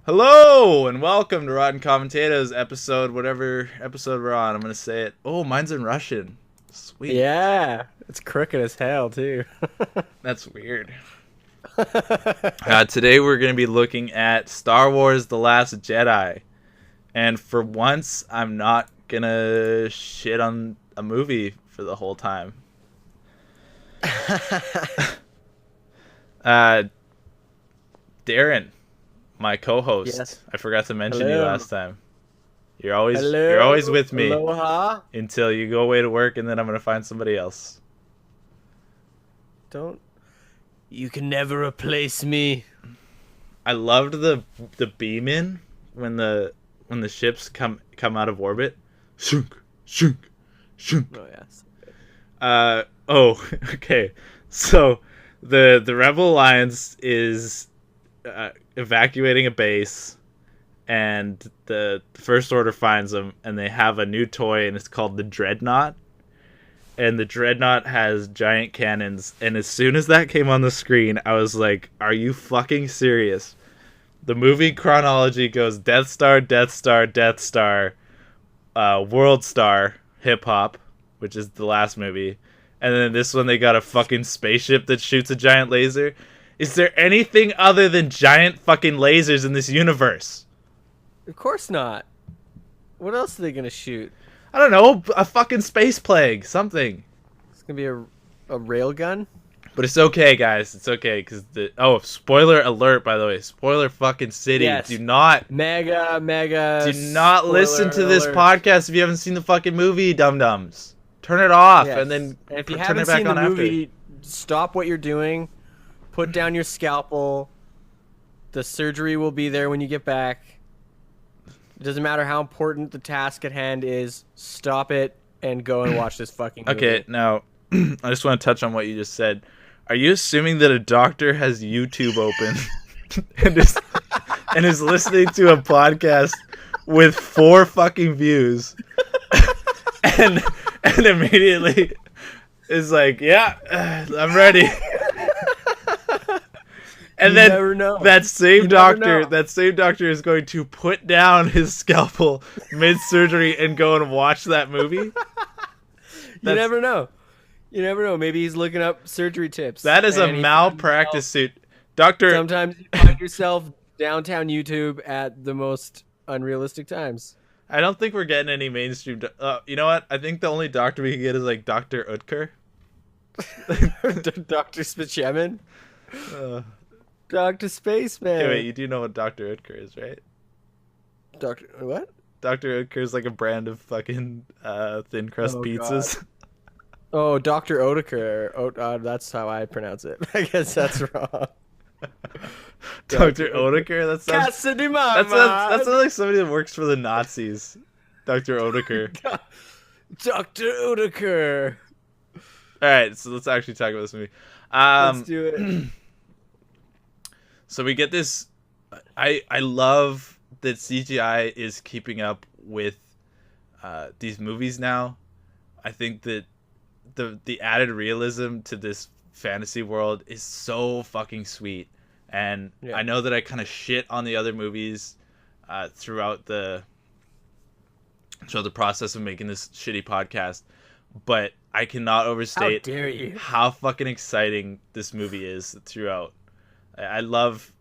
Hello and welcome to Rotten Commentatoes episode, whatever episode we're on. I'm gonna say it. Oh, mine's in Russian. Sweet. Yeah, it's crooked as hell too. That's weird. Today we're gonna be looking at Star Wars: The Last Jedi, and for once, I'm not gonna shit on a movie for the whole time. Darren, my co-host. Yes. I forgot to mention you Hello. last time. You're always with me Aloha. until you go away to work, and then I'm gonna find somebody else. You can never replace me. I loved the beam in when the ships come out of orbit. Shunk, shunk, shunk. Oh yes. Okay. So the Rebel Alliance is evacuating a base, and the First Order finds them, and they have a new toy, and it's called the Dreadnought. And the Dreadnought has giant cannons, and as soon as that came on the screen, I was like, are you fucking serious? The movie chronology goes Death Star, Death Star, Death Star, World Star, Hip Hop, which is the last movie, and then this one they got a fucking spaceship that shoots a giant laser. Is there anything other than giant fucking lasers in this universe? Of course not. What else are they gonna shoot? I don't know, a fucking space plague, something. It's gonna be a railgun. But it's okay, guys. It's okay, because spoiler alert, by the way. Spoiler fucking city. Yes. Do not Mega. Do not listen to this alert. podcast if you haven't seen the fucking movie, dum-dums. Turn it off, Yes. and then And if you turn haven't it back seen on the after. movie, stop what you're doing. Put down your scalpel. The surgery will be there when you get back. It doesn't matter how important the task at hand is. Stop it and go and watch this fucking movie. Okay, now, I just want to touch on what you just said. Are you assuming that a doctor has YouTube open and is listening to a podcast with 4 fucking views and immediately is like, yeah, I'm ready. And You then never know. that same You never doctor is going to put down his scalpel mid-surgery and go and watch that movie? You That's- never know. You never know. Maybe he's looking up surgery tips. That is a and he malpractice finds suit. Doctor, himself- Sometimes you find yourself downtown YouTube at the most unrealistic times. I don't think we're getting any mainstream. You know what? I think the only doctor we can get is like Dr. Utker. Dr. Spaceman. Uh, Dr. Spaceman. okay, wait, you do know what Dr. Utker is, right? Dr. What? Dr. Utker is like a brand of fucking thin crust Oh, pizzas. Oh, Dr. Oetker. That's how I pronounce it. I guess that's wrong. Dr. Oetker? That sounds. Casa di That sounds like somebody that works for the Nazis. Dr. Oetker. Dr. Oetker. All right, so let's actually talk about this movie. Let's do it. So we get this. I love that CGI is keeping up with these movies now. I think that the added realism to this fantasy world is so fucking sweet. And Yeah. I know that I kind of shit on the other movies throughout the process of making this shitty podcast, but I cannot How overstate dare you? how fucking exciting this movie is throughout. I love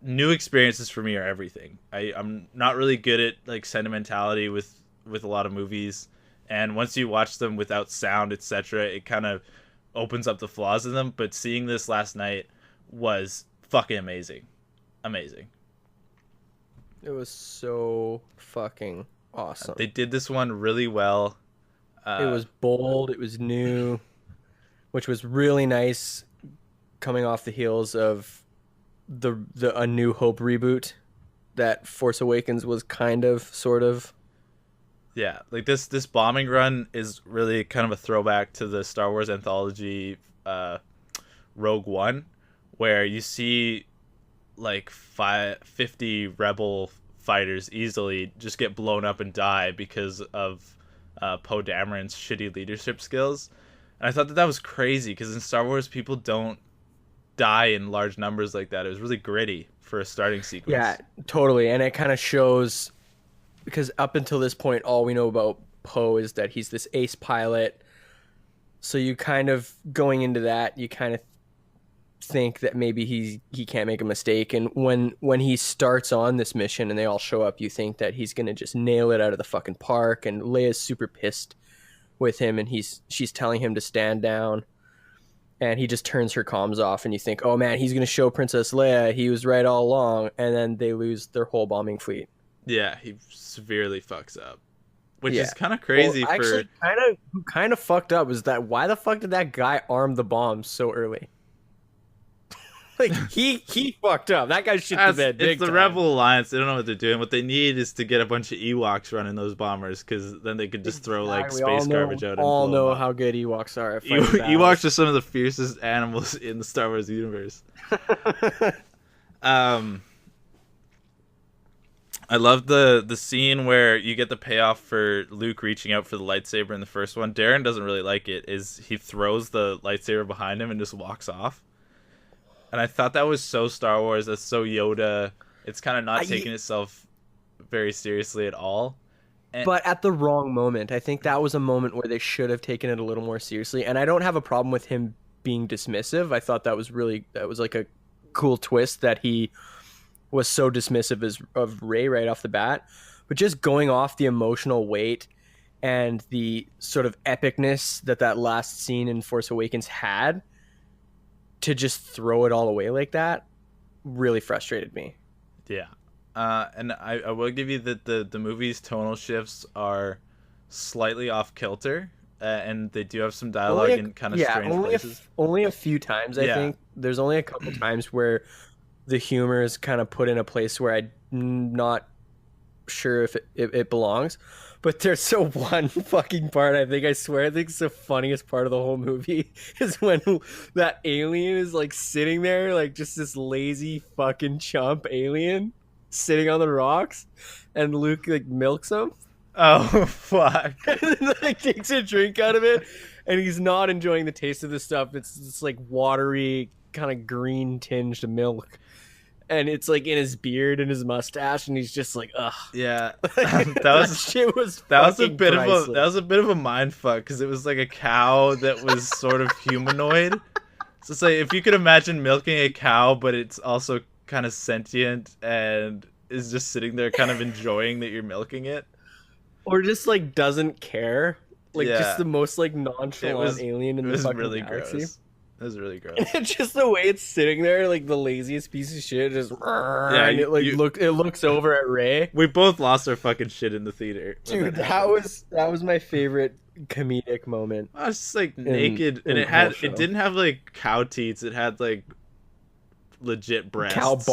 new experiences. For me are everything. I'm not really good at like sentimentality with a lot of movies, and once you watch them without sound, etc., it kind of opens up the flaws in them. But seeing this last night was fucking amazing. It was so fucking awesome. They did this one really well. It was bold. It was new, which was really nice, coming off the heels of the A New Hope reboot that Force Awakens was sort of. Yeah, like this bombing run is really kind of a throwback to the Star Wars anthology Rogue One, where you see like 50 rebel fighters easily just get blown up and die because of Poe Dameron's shitty leadership skills. And I thought that was crazy, because in Star Wars people don't die in large numbers like that. It was really gritty for a starting sequence. Yeah, totally. And it kind of shows, because up until this point, all we know about Poe is that he's this ace pilot. So you kind of, going into that, you kind of think that maybe he can't make a mistake. And when he starts on this mission and they all show up, you think that he's gonna just nail it out of the fucking park. And Leia's super pissed with him, and she's telling him to stand down, and he just turns her comms off, and you think, oh man, he's gonna show Princess Leia he was right all along. And then they lose their whole bombing fleet. Yeah, he severely fucks up, which is kind of crazy. Well, actually, kind of fucked up is that, why the fuck did that guy arm the bombs so early? Like, he fucked up. That guy shit the bed. It's the Rebel Alliance. They don't know what they're doing. What they need is to get a bunch of Ewoks running those bombers, because then they could just throw like space garbage out. All know how good Ewoks are. Ewoks are some of the fiercest animals in the Star Wars universe. I love the scene where you get the payoff for Luke reaching out for the lightsaber in the first one. Darren doesn't really like it. Is he throws the lightsaber behind him and just walks off. And I thought that was so Star Wars. That's so Yoda. It's kind of not taking itself very seriously at all. But at the wrong moment. I think that was a moment where they should have taken it a little more seriously. And I don't have a problem with him being dismissive. I thought that was like a cool twist, that he was so dismissive of Rey right off the bat. But just going off the emotional weight and the sort of epicness that last scene in Force Awakens had, to just throw it all away like that really frustrated me. Yeah. And I will give you that the movie's tonal shifts are slightly off kilter, and they do have some dialogue in kind of strange places. Only a few times, I think. There's only a couple times where the humor is kind of put in a place where I'm not sure if it belongs. But there's so one fucking part, I swear it's the funniest part of the whole movie, is when that alien is like sitting there, like just this lazy fucking chump alien sitting on the rocks, and Luke like milks him. Oh fuck! And then, like, takes a drink out of it, and he's not enjoying the taste of this stuff. It's like watery, kind of green tinged milk. And it's like in his beard and his mustache, and he's just like, ugh. Yeah, that was a bit of a mind fuck, because it was like a cow that was sort of humanoid. So it's like, if you could imagine milking a cow, but it's also kind of sentient and is just sitting there, kind of enjoying that you're milking it, or just like doesn't care, like just the most like nonchalant alien in the fucking really galaxy. Gross. It was really gross. It's just the way it's sitting there, like the laziest piece of shit. Just and it looks over at Rey. We both lost our fucking shit in the theater, dude. That was my favorite comedic moment. I was just like naked, and it didn't have like cow teats. It had like legit breasts.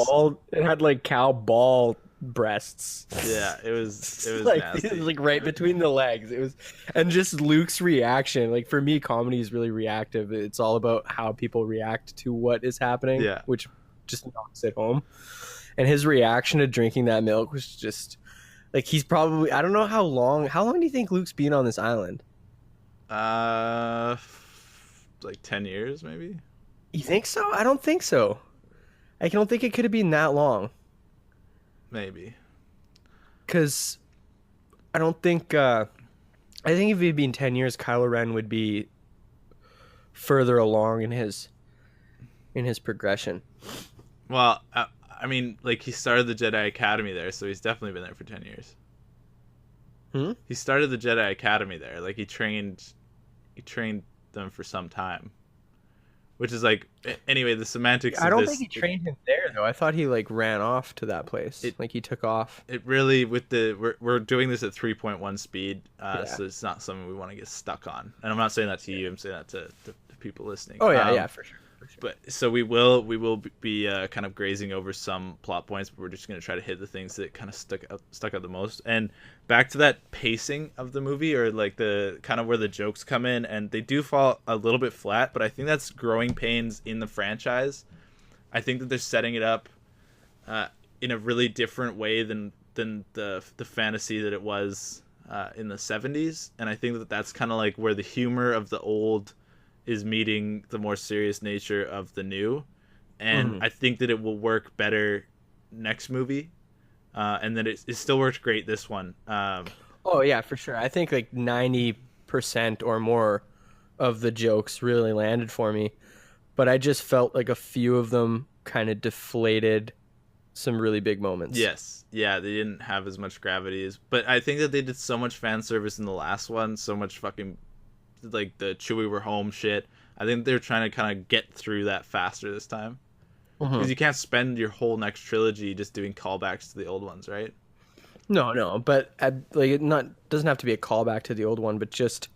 It had like cow ball breasts. Yeah, it was like nasty. It was like right between the legs. It was, and just Luke's reaction. Like, for me, comedy is really reactive. It's all about how people react to what is happening. Yeah, which just knocks it home. And his reaction to drinking that milk was just like, he's probably, I don't know how long do you think Luke's been on this island? Like 10 years maybe. You think so? I don't think so. I don't think it could have been that long. Maybe. Because I don't think... I think if it had been 10 years, Kylo Ren would be further along in his progression. Well, I mean, like, he started the Jedi Academy there, so he's definitely been there for 10 years. He started the Jedi Academy there. Like, he trained them for some time. Which is like, anyway, the semantics of this... I don't think he trained him there, though. I thought he, like, ran off to that place. Like, he took off. It really, we're doing this at 3.1 speed, so it's not something we want to get stuck on. And I'm not saying that to you, I'm saying that to people listening. Oh, yeah, for sure. But so we will be kind of grazing over some plot points, but we're just going to try to hit the things that kind of stuck out the most. And back to that pacing of the movie, or like the kind of where the jokes come in, and they do fall a little bit flat, but I think that's growing pains in the franchise. I think that they're setting it up in a really different way than the fantasy that it was in the 70s, and I think that that's kind of like where the humor of the old is meeting the more serious nature of the new. and I think that it will work better next movie, and that it still worked great this one. Oh yeah, for sure. I think like 90% or more of the jokes really landed for me, but I just felt like a few of them kind of deflated some really big moments. Yes, yeah, they didn't have as much gravity as, but I think that they did so much fan service in the last one, so much fucking like the Chewie we're home shit. I think they're trying to kind of get through that faster this time, because you can't spend your whole next trilogy just doing callbacks to the old ones, right? No, but like it not doesn't have to be a callback to the old one, but just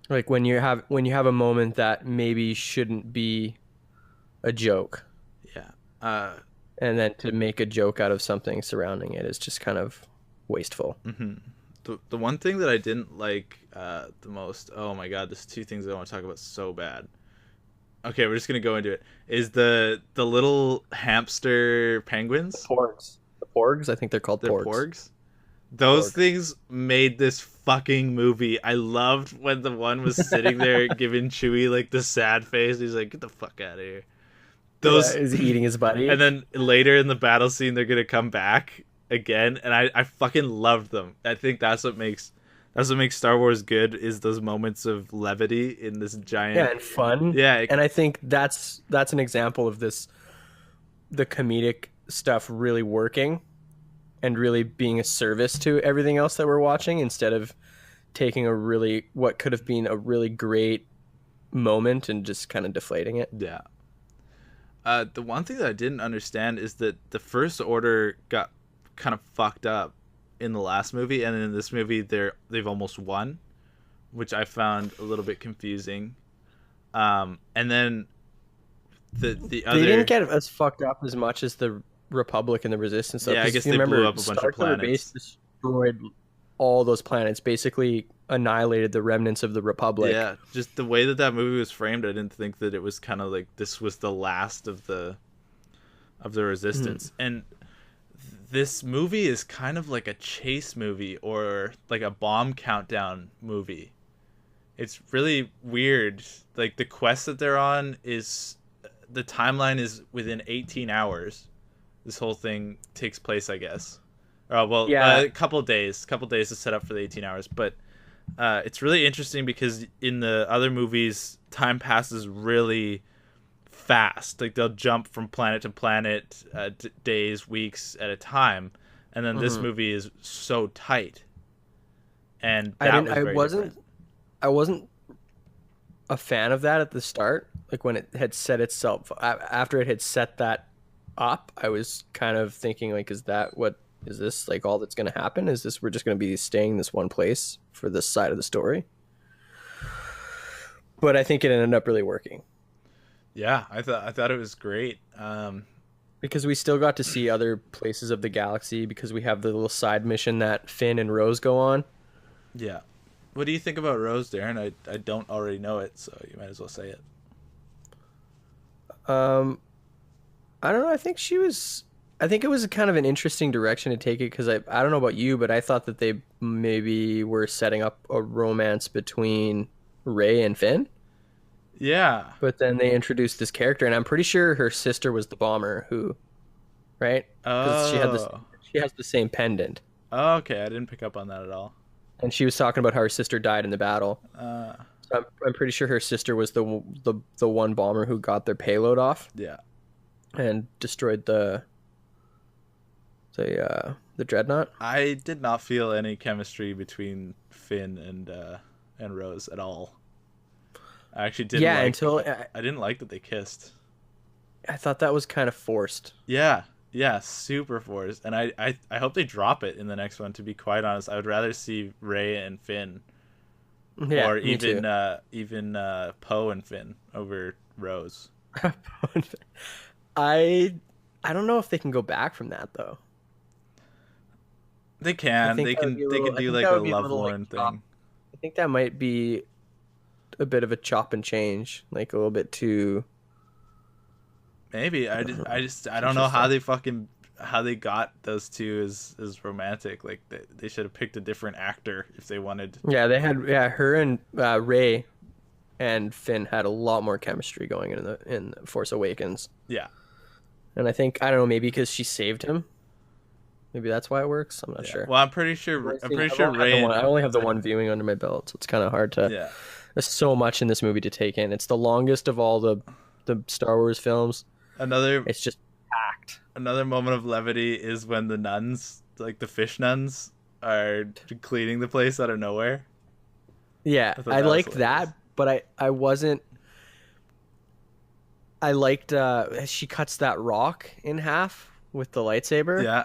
like when you have a moment that maybe shouldn't be a joke, Yeah. and then to make a joke out of something surrounding it is just kind of wasteful. The one thing that I didn't like the most, oh my god, there's two things I want to talk about so bad. Okay, we're just gonna go into it. Is the little hamster penguins? The porgs, I think they're called They're porgs. porgs. Those Porg. things made this fucking movie. I loved when the one was sitting there giving Chewie like the sad face. He's like, "Get the fuck out of here." Those Is he eating his buddy? And then later in the battle scene, they're gonna come back again, and I fucking loved them. I think that's what makes Star Wars good, is those moments of levity in this giant and fun. Yeah, and I think that's an example of this, the comedic stuff really working and really being a service to everything else that we're watching, instead of taking what could have been a really great moment and just kind of deflating it. Yeah. The one thing that I didn't understand is that the First Order got kind of fucked up in the last movie, and in this movie they've almost won, which I found a little bit confusing. And then the other, they didn't get as fucked up as much as the Republic and the Resistance. Yeah, I guess they blew up a bunch of planets. Base destroyed all those planets, basically annihilated the remnants of the Republic. Yeah, just the way that movie was framed, I didn't think that it was kind of like this was the last of the Resistance. And this movie is kind of like a chase movie or like a bomb countdown movie. It's really weird. Like the quest that they're on is, the timeline is within 18 hours. This whole thing takes place, I guess. A couple days to set up for the 18 hours. But it's really interesting because in the other movies, time passes really fast. Like they'll jump from planet to planet, days, weeks at a time. And then this movie is so tight. And I wasn't a fan of that at the start. Like when it had set itself, after it had set that up, I was kind of thinking like, is this like all that's going to happen? Is this, we're just going to be staying in this one place for this side of the story? But I think it ended up really working. Yeah, I thought it was great. Because we still got to see other places of the galaxy, because we have the little side mission that Finn and Rose go on. Yeah. What do you think about Rose, Darren? I don't already know it, so you might as well say it. I don't know. I think it was kind of an interesting direction to take it, because I don't know about you, but I thought that they maybe were setting up a romance between Rey and Finn. Yeah. But then they introduced this character, and I'm pretty sure her sister was the bomber right? Because she has the same pendant. Oh, okay. I didn't pick up on that at all. And she was talking about how her sister died in the battle. So I'm pretty sure her sister was the one bomber who got their payload off. Yeah. And destroyed the dreadnought. I did not feel any chemistry between Finn and Rose at all. I actually didn't. Yeah, I didn't like that they kissed. I thought that was kind of forced. Yeah, super forced. And I hope they drop it in the next one. To be quite honest, I would rather see Rey and Finn, or even Poe and Finn over Rose. I don't know if they can go back from that though. They can. They can do like a lovelorn thing. I think that might be a bit of a chop and change, like a little bit too. Maybe I don't know how they got those two as romantic. Like they should have picked a different actor if they wanted. Yeah, they had her and Rey and Finn had a lot more chemistry going in Force Awakens. Yeah. And I think, I don't know, maybe because she saved him. Maybe that's why it works. I'm not sure. Well, I'm pretty sure. I'm pretty sure Rey. I only have the one viewing under my belt, so it's kind of hard to. Yeah. There's so much in this movie to take in. It's the longest of all the Star Wars films. It's just packed. Another moment of levity is when the nuns, like the fish nuns, are cleaning the place out of nowhere. Yeah, I liked that, but I wasn't. I liked she cuts that rock in half with the lightsaber. Yeah.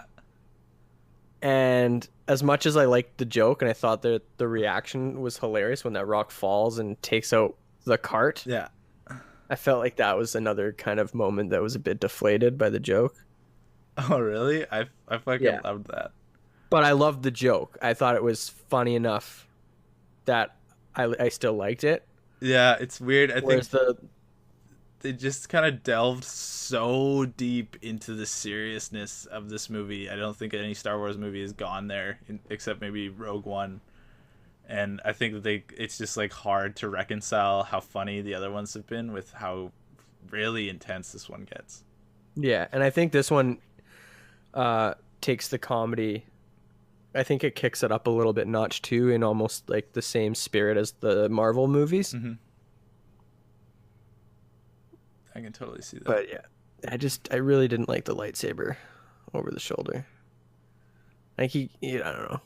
And as much as I liked the joke and I thought that the reaction was hilarious when that rock falls and takes out the cart. Yeah. I felt like that was another kind of moment that was a bit deflated by the joke. Oh, really? I fucking loved that. But I loved the joke. I thought it was funny enough that I still liked it. Yeah, it's weird. I think they just kind of delved so deep into the seriousness of this movie. I don't think any Star Wars movie has gone there, except maybe Rogue One. And I think that it's just like hard to reconcile how funny the other ones have been with how really intense this one gets. Yeah, and I think this one takes the comedy. I think it kicks it up a little bit notch too, in almost like the same spirit as the Marvel movies. Mm-hmm. I can totally see that. But yeah, I really didn't like the lightsaber over the shoulder. Like I don't know.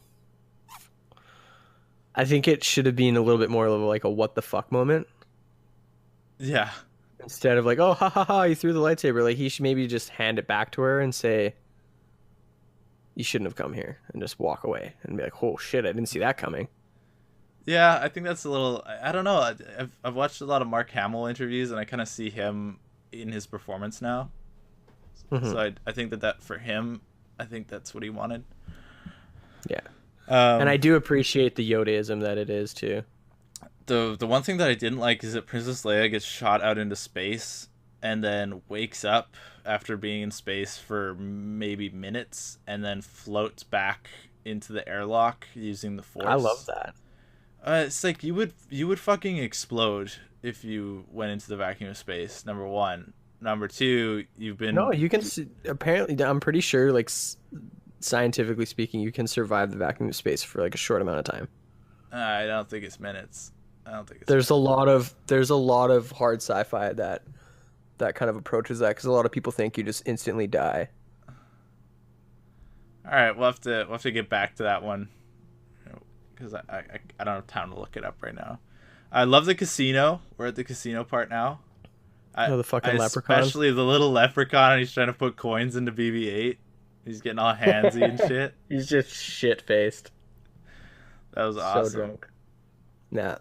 I think it should have been a little bit more of like a what the fuck moment. Yeah. Instead of like, oh, ha ha ha, you threw the lightsaber. Like he should maybe just hand it back to her and say, you shouldn't have come here, and just walk away and be like, oh shit, I didn't see that coming. Yeah, I think that's a little. I don't know. I've watched a lot of Mark Hamill interviews, and I kind of see him in his performance now. Mm-hmm. So I think that for him, I think that's what he wanted. Yeah, and I do appreciate the Yodaism that it is too. The one thing that I didn't like is that Princess Leia gets shot out into space and then wakes up after being in space for maybe minutes and then floats back into the airlock using the Force. I love that. It's like you would fucking explode if you went into the vacuum of space. Number one. Number two, you can apparently. I'm pretty sure, like scientifically speaking, you can survive the vacuum of space for like a short amount of time. I don't think it's minutes. There's a lot of hard sci-fi that kind of approaches that because a lot of people think you just instantly die. All right, we'll have to get back to that one. Because I don't have time to look it up right now. I love the casino. We're at the casino part now. The fucking leprechaun. Especially the little leprechaun. He's trying to put coins into BB-8. He's getting all handsy and shit. He's just shit-faced. That was awesome. So drunk. Nah.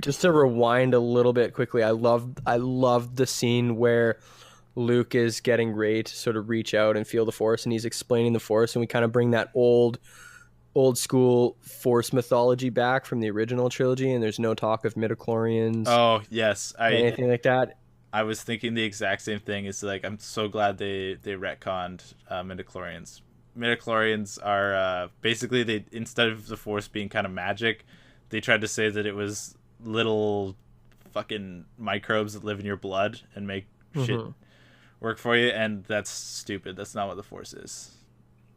Just to rewind a little bit quickly, I loved the scene where Luke is getting Rey to sort of reach out and feel the Force, and he's explaining the Force, and we kind of bring that old school Force mythology back from the original trilogy, and there's no talk of midichlorians. Oh yes, anything like that. I was thinking the exact same thing. It's like I'm so glad they retconned midichlorians. Midichlorians are basically they instead of the Force being kind of magic, they tried to say that it was little fucking microbes that live in your blood and make shit work for you, and that's stupid. That's not what the Force is.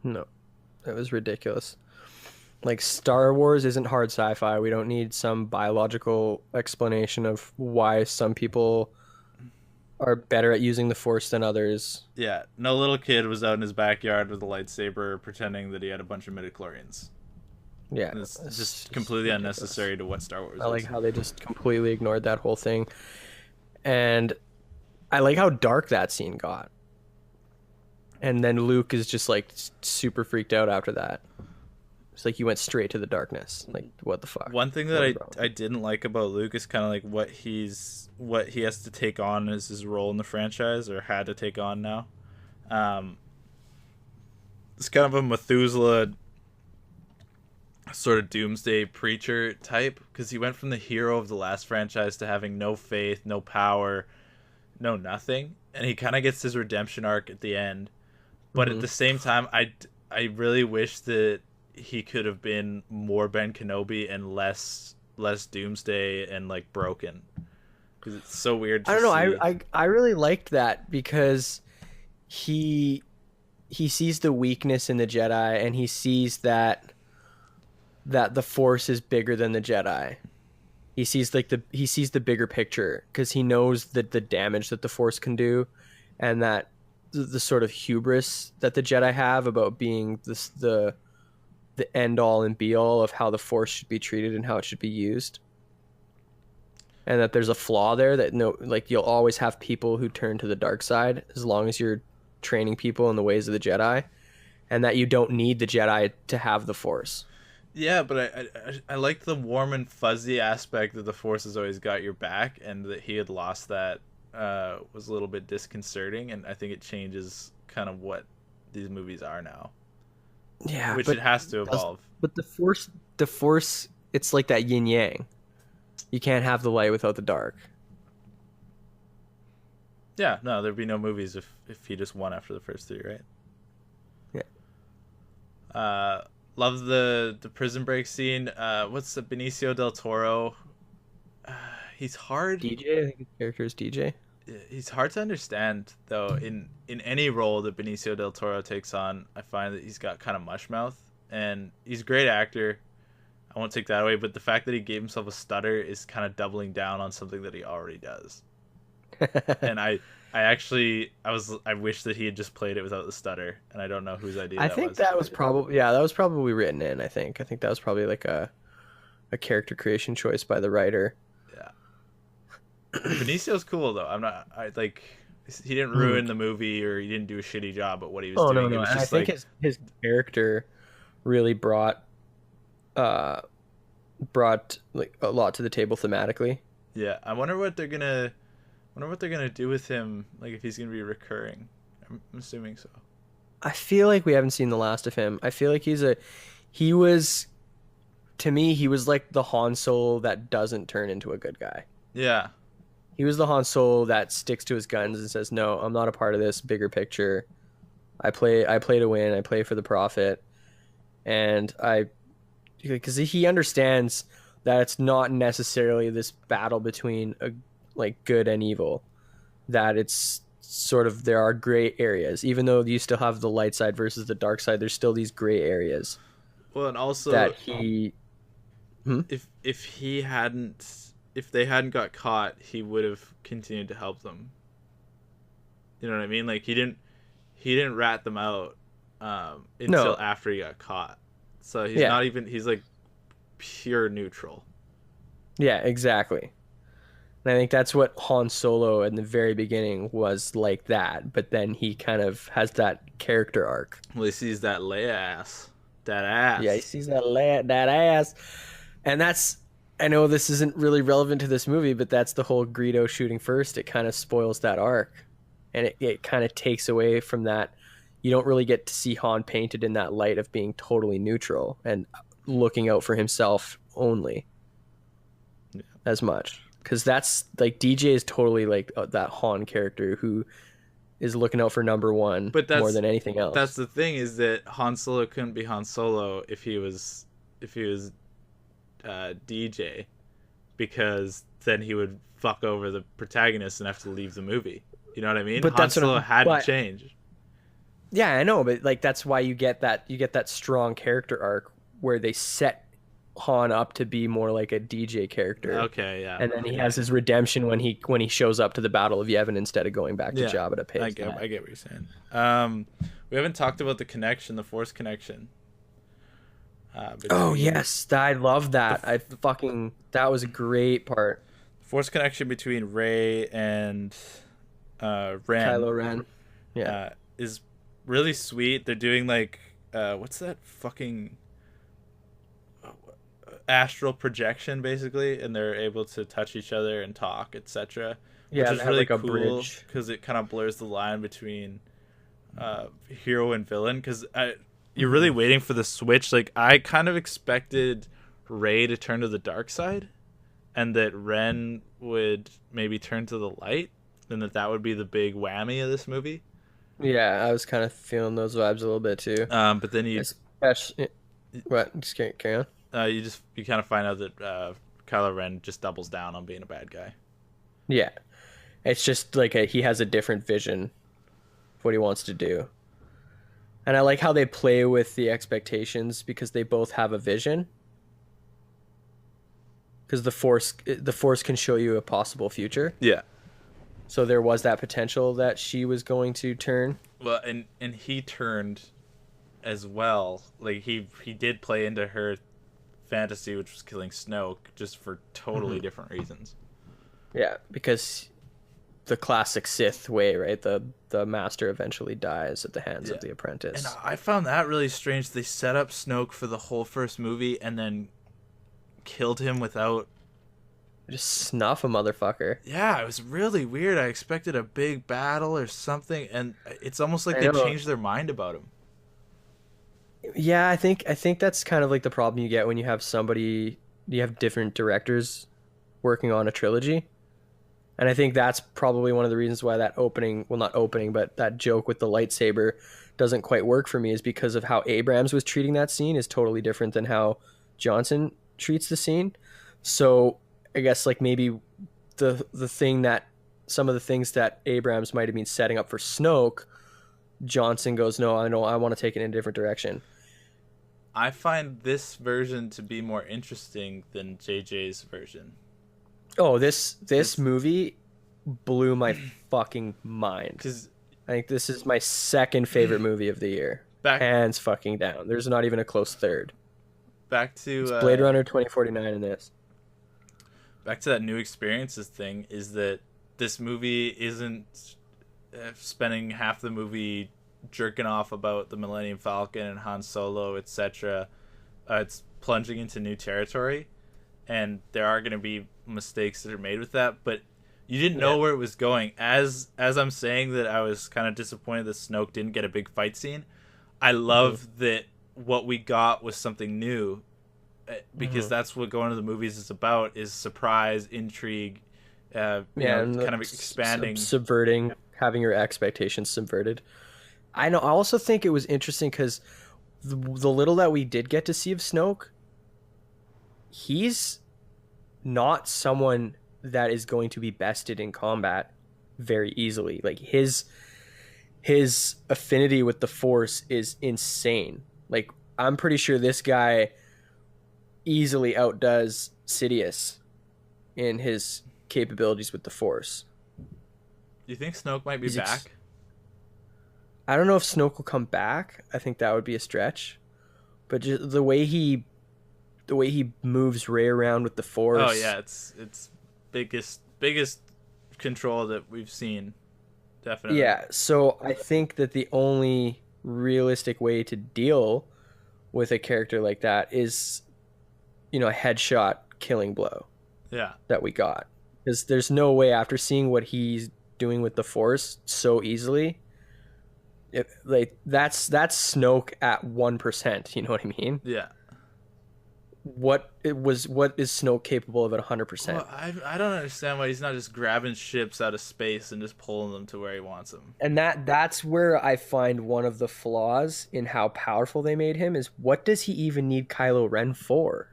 No, that was ridiculous. Like, Star Wars isn't hard sci-fi. We don't need some biological explanation of why some people are better at using the Force than others. Yeah, no little kid was out in his backyard with a lightsaber pretending that he had a bunch of midichlorians. Yeah. It's just completely unnecessary to what Star Wars is. I like how they just completely ignored that whole thing. And I like how dark that scene got. And then Luke is just, like, super freaked out after that. It's like you went straight to the darkness. Like, what the fuck? One thing that I didn't like about Luke is kind of like what he has to take on as his role in the franchise, or had to take on now. It's kind of a Methuselah sort of doomsday preacher type, because he went from the hero of the last franchise to having no faith, no power, no nothing, and he kind of gets his redemption arc at the end. But at the same time, I really wish that he could have been more Ben Kenobi and less less doomsday and like broken, because it's so weird to I don't know. see. I really liked that because he sees the weakness in the Jedi, and he sees that the Force is bigger than the Jedi. He sees the bigger picture because he knows that the damage that the Force can do, and that the sort of hubris that the Jedi have about being the end all and be all of how the Force should be treated and how it should be used. And that there's a flaw there, that you'll always have people who turn to the dark side as long as you're training people in the ways of the Jedi, and that you don't need the Jedi to have the Force. Yeah, but I like the warm and fuzzy aspect that the Force has always got your back, and that he had lost that was a little bit disconcerting, and I think it changes kind of what these movies are now. Yeah, which it has to evolve. But the Force, it's like that yin yang. You can't have the light without the dark. Yeah, no, there'd be no movies if he just won after the first three, right? Yeah. Love the prison break scene. What's the Benicio del Toro? He's hard. DJ, I think his character is DJ. He's hard to understand though. In any role that Benicio del Toro takes on, I find that he's got kind of mush mouth, and he's a great actor. I won't take that away, but the fact that he gave himself a stutter is kind of doubling down on something that he already does. And I wish that he had just played it without the stutter, and I don't know whose idea that was. I think that was probably written in. I think that was probably like a character creation choice by the writer. Yeah. Benicio's cool though. He didn't ruin the movie, or he didn't do a shitty job at what he was doing. No. It was And I just think his character really brought like a lot to the table thematically. Yeah, I wonder what they're gonna do with him. Like if he's gonna be recurring. I'm assuming so. I feel like we haven't seen the last of him. I feel like he was like the Han Solo that doesn't turn into a good guy. Yeah. He was the Han Solo that sticks to his guns and says, "No, I'm not a part of this bigger picture. I play to win. I play for the profit." And because he understands that it's not necessarily this battle between like good and evil, that it's sort of, there are gray areas. Even though you still have the light side versus the dark side, there's still these gray areas. Well, and also that he if they hadn't got caught, he would have continued to help them. You know what I mean? Like he didn't rat them out until after he got caught. So he's like pure neutral. Yeah, exactly. And I think that's what Han Solo in the very beginning was like that, but then he kind of has that character arc. Well, he sees that Leia ass. That ass. Yeah, he sees that ass. And that's, I know this isn't really relevant to this movie, but that's the whole Greedo shooting first. It kind of spoils that arc. And it kind of takes away from that. You don't really get to see Han painted in that light of being totally neutral and looking out for himself only as much. Because that's like, DJ is totally like that Han character who is looking out for number one more than anything else. That's the thing, is that Han Solo couldn't be Han Solo if he was DJ, because then he would fuck over the protagonist and have to leave the movie. You know what I mean? But Han Solo had to change. Yeah, I know, but like that's why you get that strong character arc where they set Han up to be more like a DJ character. Okay, yeah. And then he has his redemption when he shows up to the Battle of Yavin instead of going back to Jabba to pay. I get what you're saying. We haven't talked about the Force connection. Oh yes, I love that. That was a great part. Force connection between Rey and Ren. Kylo Ren. Yeah, is really sweet. They're doing like what's that fucking astral projection basically, and they're able to touch each other and talk, etc. Yeah, which is really like cool because it kind of blurs the line between hero and villain, because you're really waiting for the switch. Like I kind of expected Rey to turn to the dark side, and that Ren would maybe turn to the light, and that would be the big whammy of this movie. Yeah, I was kind of feeling those vibes a little bit too. But then what? Just carry on. You kind of find out that Kylo Ren just doubles down on being a bad guy. Yeah. It's just like he has a different vision of what he wants to do. And I like how they play with the expectations because they both have a vision. Because the force can show you a possible future. Yeah. So there was that potential that she was going to turn. Well, and he turned as well. Like he did play into her fantasy, which was killing Snoke, just for totally different reasons. Yeah, because the classic Sith way, right? The master eventually dies at the hands of the apprentice. And I found that really strange. They set up Snoke for the whole first movie and then killed him without... Just snuff a motherfucker. Yeah, it was really weird. I expected a big battle or something, and it's almost like they changed their mind about him. Yeah, I think that's kind of like the problem you get when you have different directors working on a trilogy. And I think that's probably one of the reasons why that but that joke with the lightsaber doesn't quite work for me, is because of how Abrams was treating that scene is totally different than how Johnson treats the scene. So I guess like maybe the thing that some of the things that Abrams might have been setting up for Snoke, Johnson goes, no, I want to take it in a different direction. I find this version to be more interesting than JJ's version. Oh, this movie blew my fucking mind. Because I think this is my second favorite movie of the year. Hands fucking down. There's not even a close third. Back to it's Blade Runner 2049 in this. Back to that new experiences thing, is that this movie isn't spending half the movie jerking off about the Millennium Falcon and Han Solo, etc. It's plunging into new territory, and there are going to be mistakes that are made with that, but you didn't know where it was going. As I'm saying that I was kind of disappointed that Snoke didn't get a big fight scene, I love that what we got was something new, because that's what going to the movies is about, is surprise, intrigue, and kind of expanding, subverting, having your expectations subverted. I also think it was interesting because the little that we did get to see of Snoke, he's not someone that is going to be bested in combat very easily. Like his affinity with the Force is insane. Like I'm pretty sure this guy easily outdoes Sidious in his capabilities with the Force. You think Snoke might be back? I don't know if Snoke will come back. I think that would be a stretch. But just the way he moves Rey around with the Force. Oh yeah, it's biggest control that we've seen. Definitely. Yeah, so I think that the only realistic way to deal with a character like that is, a headshot killing blow. Yeah. That we got. Because there's no way, after seeing what he's doing with the Force so easily, that's Snoke at 1%. You know what I mean? Yeah. What is Snoke capable of at 100%? Well, I don't understand why he's not just grabbing ships out of space and just pulling them to where he wants them. And that's where I find one of the flaws in how powerful they made him is, what does he even need Kylo Ren for?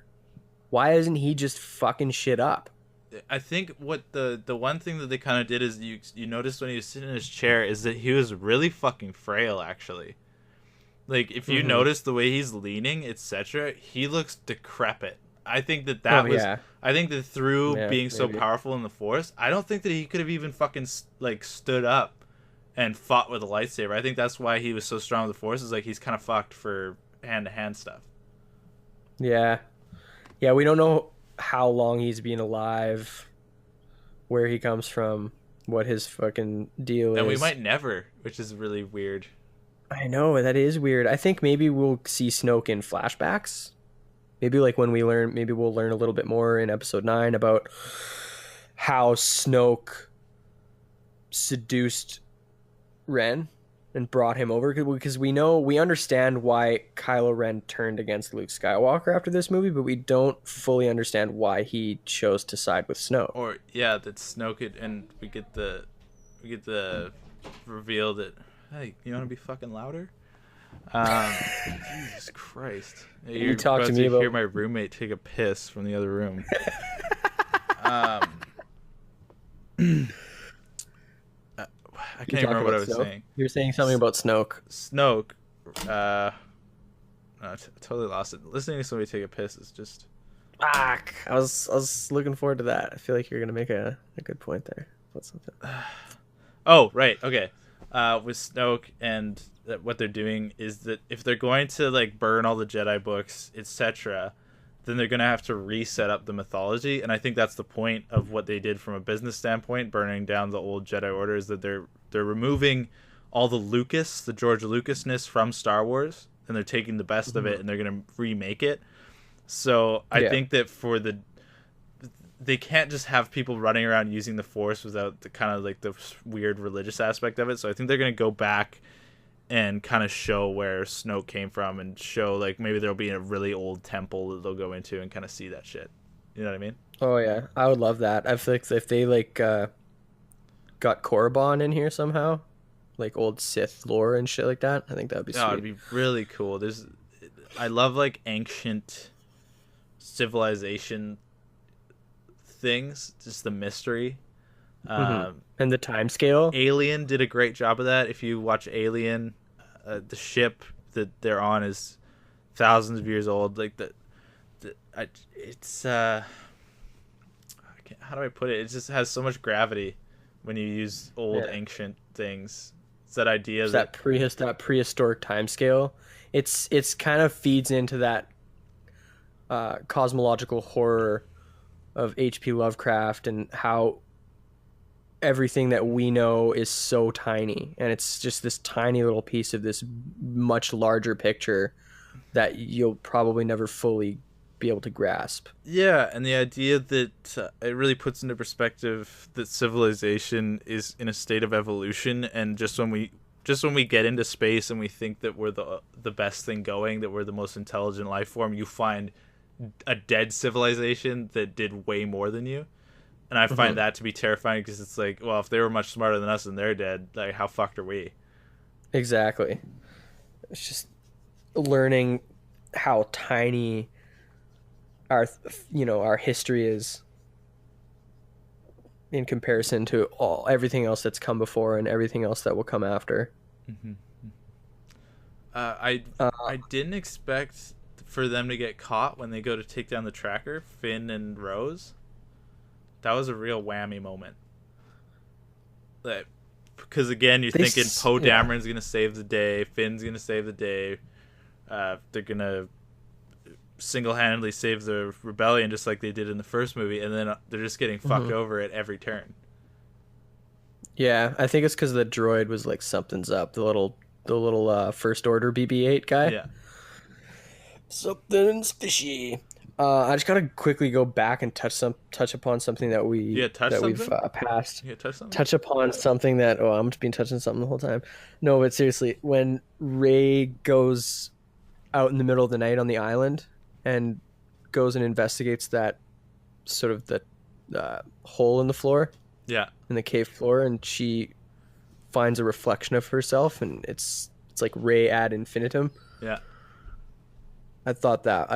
Why isn't he just fucking shit up? I think what the one thing that they kind of did is you noticed when he was sitting in his chair is that he was really fucking frail, actually. Like, if you notice the way he's leaning, etc., he looks decrepit. I think that was... Yeah. I think that through being so powerful in the Force, I don't think that he could have even fucking, stood up and fought with a lightsaber. I think that's why he was so strong with the Force, is, he's kind of fucked for hand-to-hand stuff. Yeah. Yeah, we don't know how long he's been alive, where he comes from, what his fucking deal is. And we might never, which is really weird. I know, that is weird. I think maybe we'll see Snoke in flashbacks. Maybe we'll learn a little bit more in episode 9 about how Snoke seduced Ren and brought him over, because we understand why Kylo Ren turned against Luke Skywalker after this movie, but we don't fully understand why he chose to side with Snoke. Or that Snoke and we get the reveal that, hey, you want to be fucking louder? Jesus Christ! You talk to me about... hear my roommate take a piss from the other room. Um, I can't even remember what I was saying. You were saying something about Snoke. Snoke. No, I totally lost it. Listening to somebody take a piss is just. Fuck. I was looking forward to that. I feel like you're gonna make a good point there. What's something? Oh, right. Okay. With Snoke and what they're doing is that if they're going to like burn all the Jedi books, etc., then they're gonna have to reset up the mythology, and I think that's the point of what they did from a business standpoint, burning down the old Jedi Order, is that they're removing all the George Lucasness from Star Wars, and they're taking the best of it and they're gonna remake it. So I think that they can't just have people running around using the Force without the kind of like the weird religious aspect of it. So I think they're going to go back and kind of show where Snoke came from and show like maybe there'll be a really old temple that they'll go into and kind of see that shit. You know what I mean? Oh yeah, I would love that. I feel like if they like got Korriban in here somehow, like old Sith lore and shit like that, I think that'd be sweet. It'd be really cool. I love like ancient civilization things, just the mystery. And the time scale. Alien did a great job of that. If you watch Alien, the ship that they're on is thousands of years old. Like it's how do I put it? It just has so much gravity when you use old ancient things. It's that idea that prehistoric time scale. It's kind of feeds into that cosmological horror of H.P. Lovecraft and how everything that we know is so tiny, and it's just this tiny little piece of this much larger picture that you'll probably never fully be able to grasp. Yeah, and the idea that it really puts into perspective that civilization is in a state of evolution, and just when we get into space and we think that we're the best thing going, that we're the most intelligent life form, you find a dead civilization that did way more than you. And I find that to be terrifying, because it's like, well, if they were much smarter than us and they're dead, like, how fucked are we? Exactly. It's just learning how tiny our history is in comparison to everything else that's come before and everything else that will come after. I didn't expect for them to get caught when they go to take down the tracker, Finn and Rose. That was a real whammy moment. Because again, you're thinking Poe Dameron's gonna save the day, Finn's gonna save the day. They're gonna single-handedly save the rebellion just like they did in the first movie, and then they're just getting fucked over at every turn. Yeah, I think it's because the droid was like, something's up. The little First Order BB-8 guy. Yeah. Something's fishy. I just gotta quickly go back and touch upon something that we've passed. Touch upon something that I'm just been touching something the whole time. No, but seriously, when Rey goes out in the middle of the night on the island and goes and investigates that sort of the hole in the floor, in the cave floor, and she finds a reflection of herself, and it's like Rey ad infinitum. Yeah. I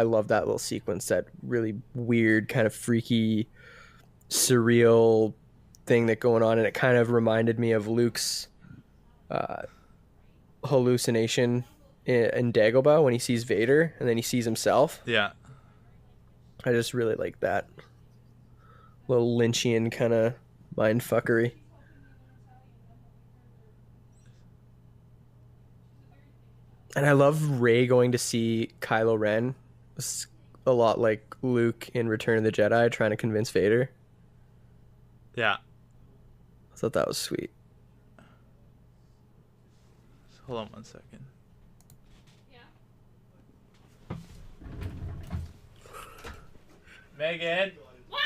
love that little sequence, that really weird, kind of freaky, surreal thing that going on, and it kind of reminded me of Luke's hallucination in Dagobah when he sees Vader and then he sees himself. Yeah. I just really like that little Lynchian kind of mind fuckery. And I love Rey going to see Kylo Ren. It's a lot like Luke in Return of the Jedi trying to convince Vader. Yeah. I thought that was sweet. Hold on 1 second. Yeah. Megan! What?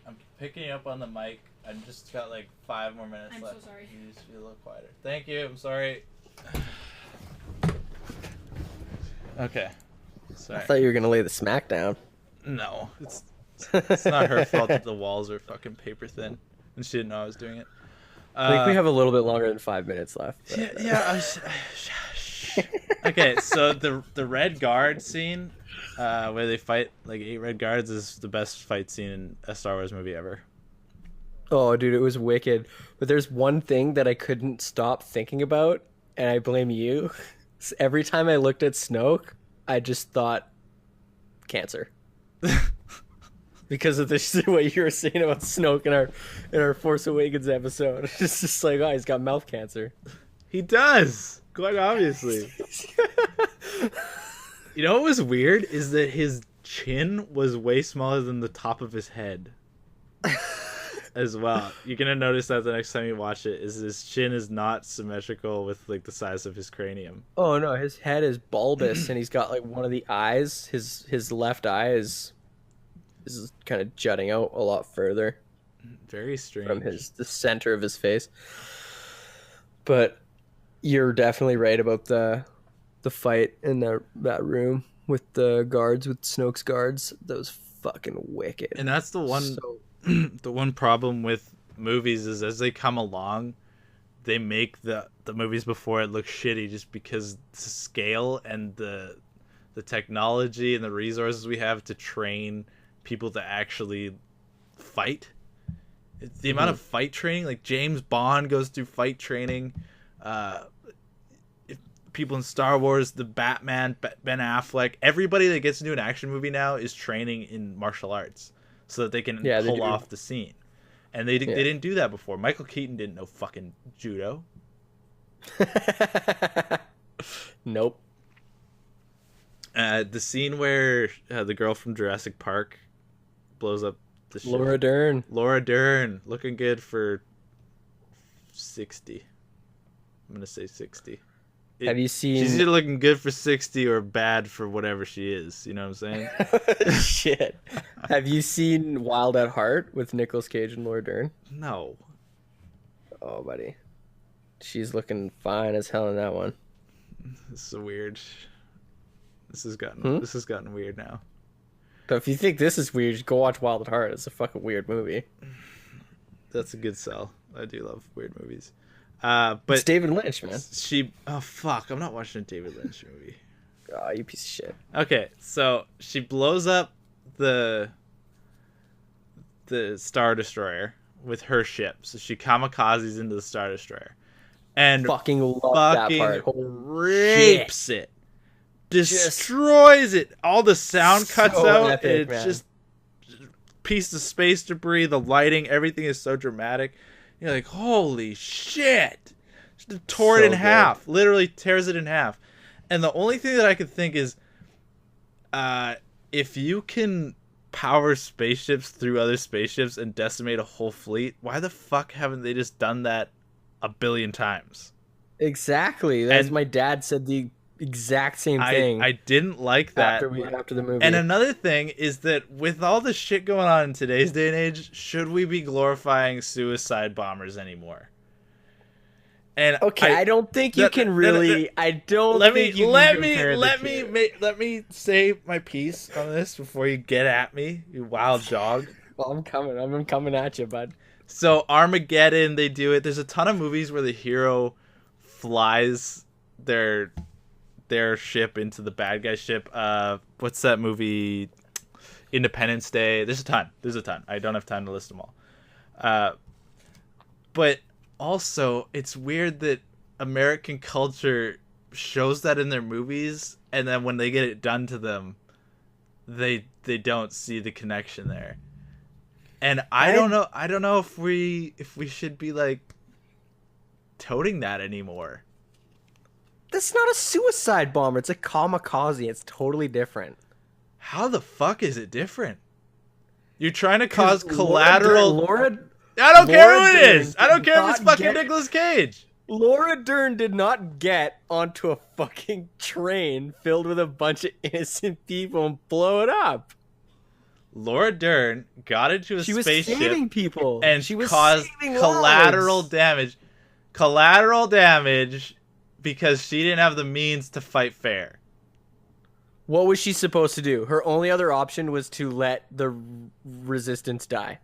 I'm picking you up on the mic. I just got like 5 more minutes left. I'm so sorry. You just be a little quieter. Thank you. I'm sorry. Okay. Sorry. I thought you were gonna lay the smack down. No, it's not her fault that the walls are fucking paper thin, and she didn't know I was doing it. I think we have a little bit longer than 5 minutes left. But, yeah. Okay, so the Red Guard scene where they fight like 8 red guards is the best fight scene in a Star Wars movie ever. Oh, dude, it was wicked. But there's one thing that I couldn't stop thinking about, and I blame you. Every time I looked at Snoke, I just thought cancer. Because of this, what you were saying about Snoke in our Force Awakens episode. It's just like, oh, he's got mouth cancer. He does, quite obviously. You know what was weird is that his chin was way smaller than the top of his head. As well, you're gonna notice that the next time you watch it is his chin is not symmetrical with like the size of his cranium. Oh no, his head is bulbous, and he's got like one of the eyes. His left eye is kind of jutting out a lot further. Very strange from the center of his face. But you're definitely right about the fight in that room with the guards, with Snoke's guards. That was fucking wicked. And that's the one the one problem with movies is as they come along, they make the movies before it look shitty just because the scale and the technology and the resources we have to train people to actually fight. The amount of fight training, like James Bond goes through fight training. People in Star Wars, the Batman, Ben Affleck, everybody that gets into an action movie now is training in martial arts so that they can pull off the scene. And they didn't do that before. Michael Keaton didn't know fucking judo. Nope. The scene where the girl from Jurassic Park blows up the ship. Laura Dern, looking good for 60. I'm gonna say 60. Have you seen? She's either looking good for 60 or bad for whatever she is. You know what I'm saying? Shit. Have you seen Wild at Heart with Nicolas Cage and Laura Dern? No. Oh, buddy, she's looking fine as hell in that one. This is weird. This has gotten weird now. But if you think this is weird, just go watch Wild at Heart. It's a fucking weird movie. That's a good sell. I do love weird movies. But it's David Lynch, man. Oh fuck, I'm not watching a David Lynch movie. Oh, you piece of shit. Okay, so she blows up the Star Destroyer with her ship. So she kamikazes into the Star Destroyer. And fucking love that part. Rapes it. Destroys it. All the sound cuts out. Epic, it's just piece of space debris, the lighting, everything is so dramatic. You're like, holy shit! Just tore it in half. Literally tears it in half. And the only thing that I could think is, if you can power spaceships through other spaceships and decimate a whole fleet, why the fuck haven't they just done that a billion times? Exactly. That's my dad said the exact same thing. I didn't like that after the movie. And another thing is that with all the shit going on in today's day and age, should we be glorifying suicide bombers anymore? And I don't think you can really. I don't. Let me say my piece on this before you get at me, you wild dog. Well, I'm coming at you, bud. So Armageddon, they do it. There's a ton of movies where the hero flies their ship into the bad guy's ship. What's that movie? Independence Day. There's a ton. I don't have time to list them all. But also, it's weird that American culture shows that in their movies, and then when they get it done to them, they don't see the connection there. And I don't know if we should be like toting that anymore. That's not a suicide bomber. It's a kamikaze. It's totally different. How the fuck is it different? You're trying to cause collateral. I don't care who it is. I don't care if it's fucking Nicolas Cage. Laura Dern did not get onto a fucking train filled with a bunch of innocent people and blow it up. Laura Dern got into a spaceship. She was saving people. And she caused collateral damage. Collateral damage because she didn't have the means to fight fair. What was she supposed to do? Her only other option was to let the resistance die.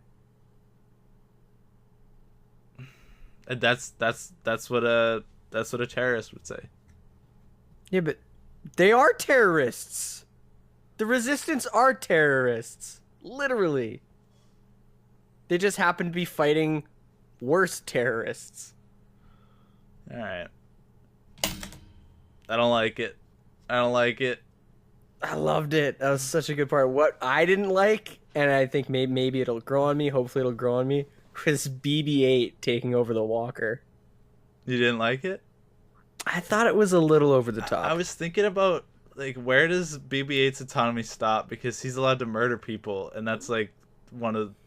And that's what a terrorist would say. Yeah, but they are terrorists. The Resistance are terrorists. Literally. They just happen to be fighting worse terrorists. All right. I don't like it. I don't like it. I loved it. That was such a good part. What I didn't like, and I think maybe it'll grow on me, hopefully it'll grow on me, was BB-8 taking over the Walker. You didn't like it? I thought it was a little over the top. I was thinking about, like, where does BB-8's autonomy stop? Because he's allowed to murder people, and that's, like,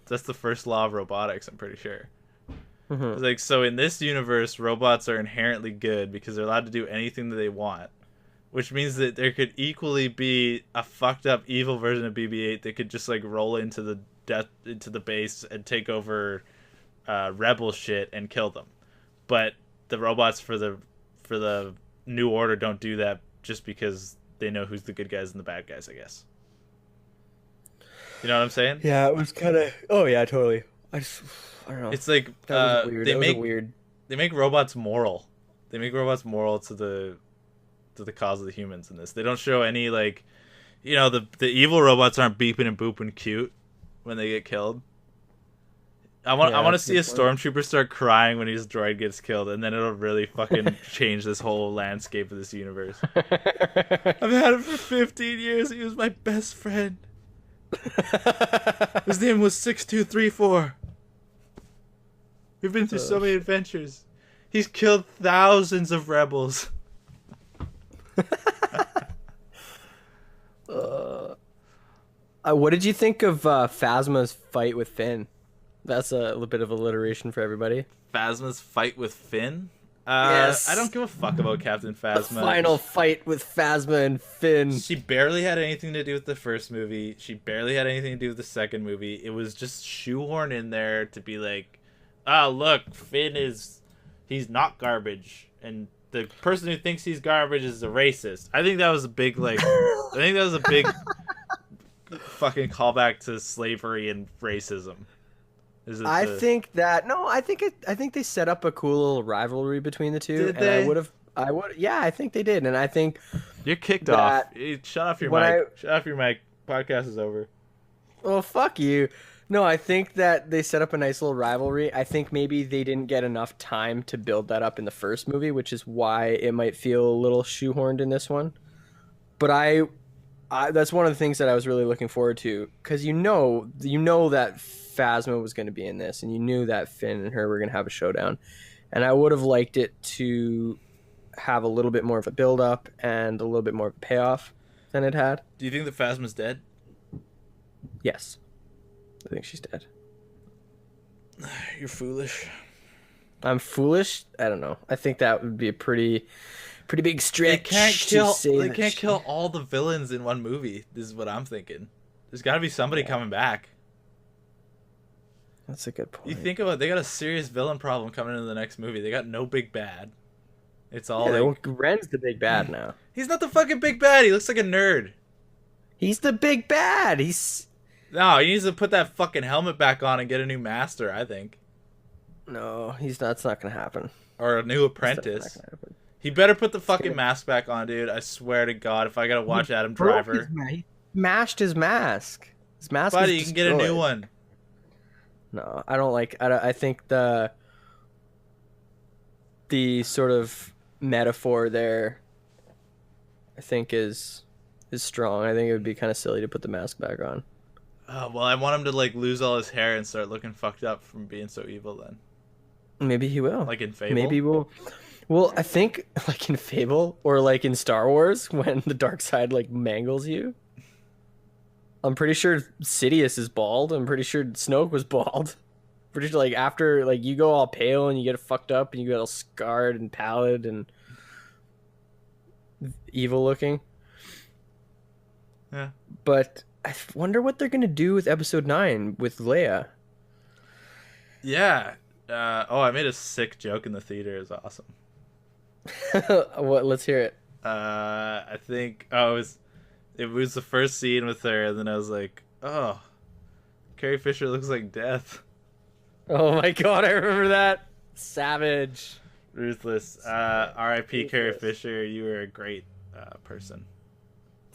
that's the first law of robotics, I'm pretty sure. Mm-hmm. Like, so in this universe, robots are inherently good because they're allowed to do anything that they want. Which means that there could equally be a fucked up evil version of BB-8 that could just, like, roll into the base and take over rebel shit and kill them. But the robots for the New Order don't do that just because they know who's the good guys and the bad guys, I guess. You know what I'm saying? Yeah, it was kind of... Oh, yeah, totally. I don't know. It's like that was weird. They make robots moral. They make robots moral to the cause of the humans in this. They don't show any, like, you know, the evil robots aren't beeping and booping cute when they get killed. I want to see a stormtrooper start crying when his droid gets killed, and then it'll really fucking change this whole landscape of this universe. I've had him for 15 years. He was my best friend. His name was 6234. We've been through so many adventures. He's killed thousands of rebels. What did you think of Phasma's fight with Finn? That's a little bit of alliteration for everybody. Phasma's fight with Finn? Yes. I don't give a fuck about Captain Phasma. The final fight with Phasma and Finn. She barely had anything to do with the first movie. She barely had anything to do with the second movie. It was just shoehorned in there to be like, oh, look, he's not garbage. And the person who thinks he's garbage is a racist. I think that was a big, fucking callback to slavery and racism. I think they set up a cool little rivalry between the two. Did they? Yeah, I think they did. And I think you're kicked off. Shut off your mic. Shut off your mic. Podcast is over. Well, fuck you. No, I think that they set up a nice little rivalry. I think maybe they didn't get enough time to build that up in the first movie, which is why it might feel a little shoehorned in this one. But I that's one of the things that I was really looking forward to, because you know that Phasma was going to be in this, and you knew that Finn and her were going to have a showdown, and I would have liked it to have a little bit more of a build up and a little bit more of a payoff than it had. Do you think that Phasma's dead? Yes, I think she's dead. You're foolish. I'm foolish? I don't know. I think that would be a pretty big stretch. They can't kill all the villains in one movie. This is what I'm thinking. There's got to be somebody coming back. That's a good point. You think about it, they got a serious villain problem coming into the next movie. They got no big bad. It's all Ren's the big bad now. He's not the fucking big bad. He looks like a nerd. He's the big bad. No, he needs to put that fucking helmet back on and get a new master, I think. No, that's not gonna happen. Or a new apprentice. He better put the fucking mask back on, dude. I swear to God, if I gotta watch Adam Driver. He smashed his mask. His mask Buddy, is you can get a new one. No, I don't like... I think the sort of metaphor there, I think, is strong. I think it would be kind of silly to put the mask back on. Well, I want him to, like, lose all his hair and start looking fucked up from being so evil then. Maybe he will. Like in Fable? Maybe we'll... Well, I think, like in Fable, or like in Star Wars, when the dark side, like, mangles you. I'm pretty sure Sidious is bald. I'm pretty sure Snoke was bald. Pretty sure, like, after, like, you go all pale and you get fucked up and you get all scarred and pallid and evil looking. Yeah. But I wonder what they're going to do with Episode 9 with Leia. Yeah. I made a sick joke in the theater. It was awesome. What? Let's hear it. I think it was the first scene with her, and then I was like, oh, Carrie Fisher looks like death. Oh my God, I remember that. Savage. Ruthless. R.I.P. Carrie Fisher. You were a great person.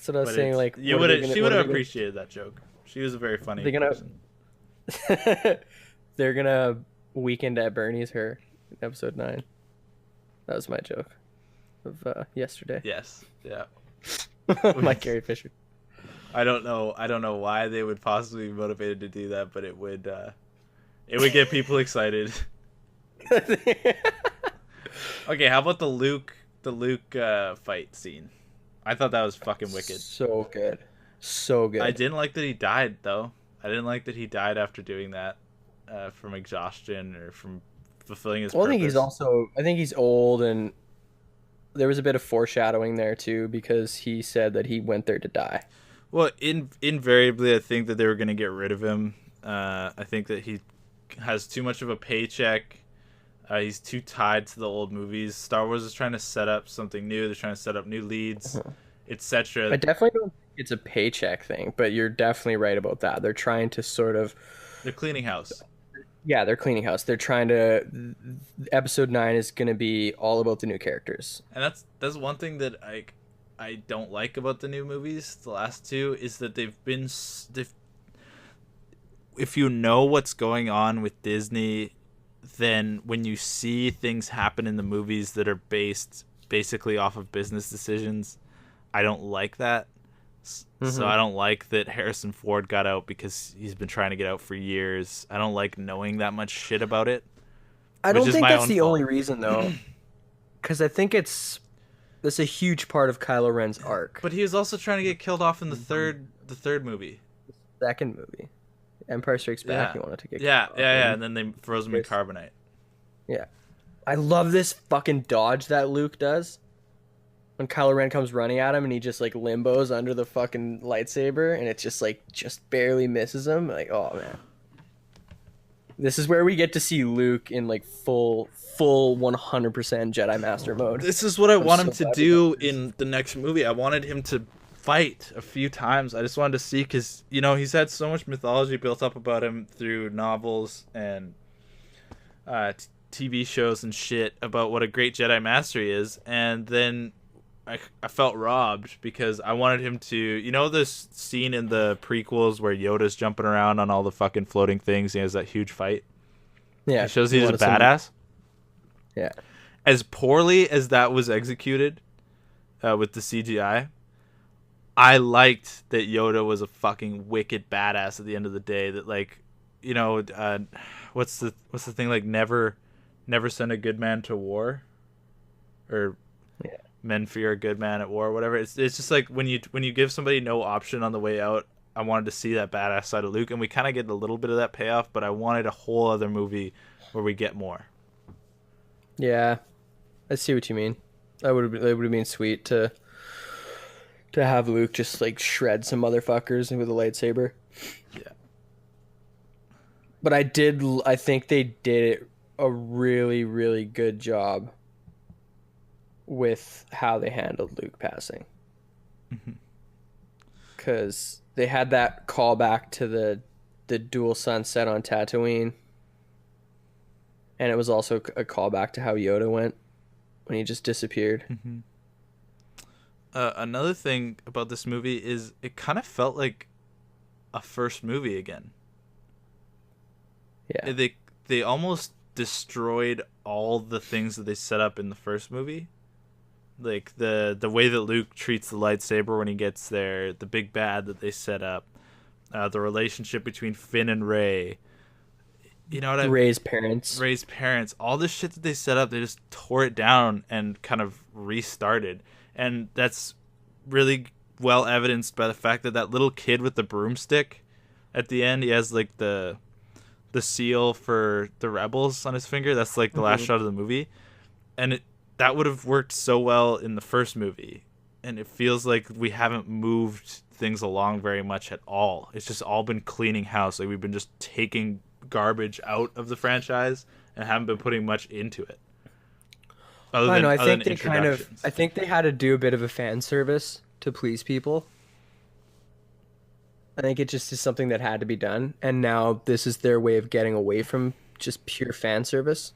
That's what I was saying. Like, she would have appreciated that joke. She was a very funny person. They're gonna Weekend at Bernie's her in episode 9. That was my joke of yesterday. Yes. Yeah. My Carrie Fisher. I don't know why they would possibly be motivated to do that, but it would get people excited. Okay, how about the Luke fight scene? I thought that was fucking wicked. So good. So good. I didn't like that he died though. I didn't like that he died after doing that from exhaustion or from fulfilling his purpose. I think he's old, and there was a bit of foreshadowing there too, because he said that he went there to die. Well, invariably, I think that they were going to get rid of him. I think that he has too much of a paycheck. He's too tied to the old movies. Star Wars is trying to set up something new. They're trying to set up new leads, etc. I definitely don't think it's a paycheck thing, but you're definitely right about that. They're trying to sort of... They're cleaning house. Yeah, they're cleaning house. They're trying to... Episode 9 is going to be all about the new characters. And that's one thing that I don't like about the new movies, the last two, is that if you know what's going on with Disney, then when you see things happen in the movies that are based basically off of business decisions, I don't like that. So I don't like that Harrison Ford got out because he's been trying to get out for years. I don't like knowing that much shit about it. I don't think that's the only reason, though, because I think that's a huge part of Kylo Ren's arc. But he was also trying to get killed off in the third movie. The second movie, Empire Strikes Back. He wanted to get and then they froze him in carbonite. Yeah, I love this fucking dodge that Luke does when Kylo Ren comes running at him and he just like limbos under the fucking lightsaber and it just barely misses him. Like, oh man, this is where we get to see Luke in like full 100% Jedi Master mode. This is what I want him to do in the next movie. I wanted him to fight a few times. I just wanted to see, because he's had so much mythology built up about him through novels and TV shows and shit about what a great Jedi Master he is, and then I felt robbed because I wanted him to, this scene in the prequels where Yoda's jumping around on all the fucking floating things, he has that huge fight. Yeah, it shows he's a badass. Yeah, as poorly as that was executed with the CGI, I liked that Yoda was a fucking wicked badass at the end of the day. That what's the thing, like never send a good man to war, or men fear a good man at war, or whatever. It's just like when you give somebody no option on the way out. I wanted to see that badass side of Luke, and we kind of get a little bit of that payoff, but I wanted a whole other movie where we get more. Yeah, I see what you mean. It would have been sweet to have Luke just like shred some motherfuckers with a lightsaber. Yeah. But I think they did a really, really good job with how they handled Luke passing. Because they had that callback to the dual sunset on Tatooine. And it was also a callback to how Yoda went when he just disappeared. Another thing about this movie is it kind of felt like a first movie again. Yeah. They almost destroyed all the things that they set up in the first movie. Like the way that Luke treats the lightsaber when he gets there, the big bad that they set up, the relationship between Finn and Rey. You know what I mean? Rey's parents, all this shit that they set up, they just tore it down and kind of restarted. And that's really well evidenced by the fact that little kid with the broomstick at the end, he has like the seal for the rebels on his finger. That's like the last shot of the movie. And that would have worked so well in the first movie. And it feels like we haven't moved things along very much at all. It's just all been cleaning house. Like we've been just taking garbage out of the franchise and haven't been putting much into it. I think they had to do a bit of a fan service to please people. I think it just is something that had to be done, and now this is their way of getting away from just pure fan service.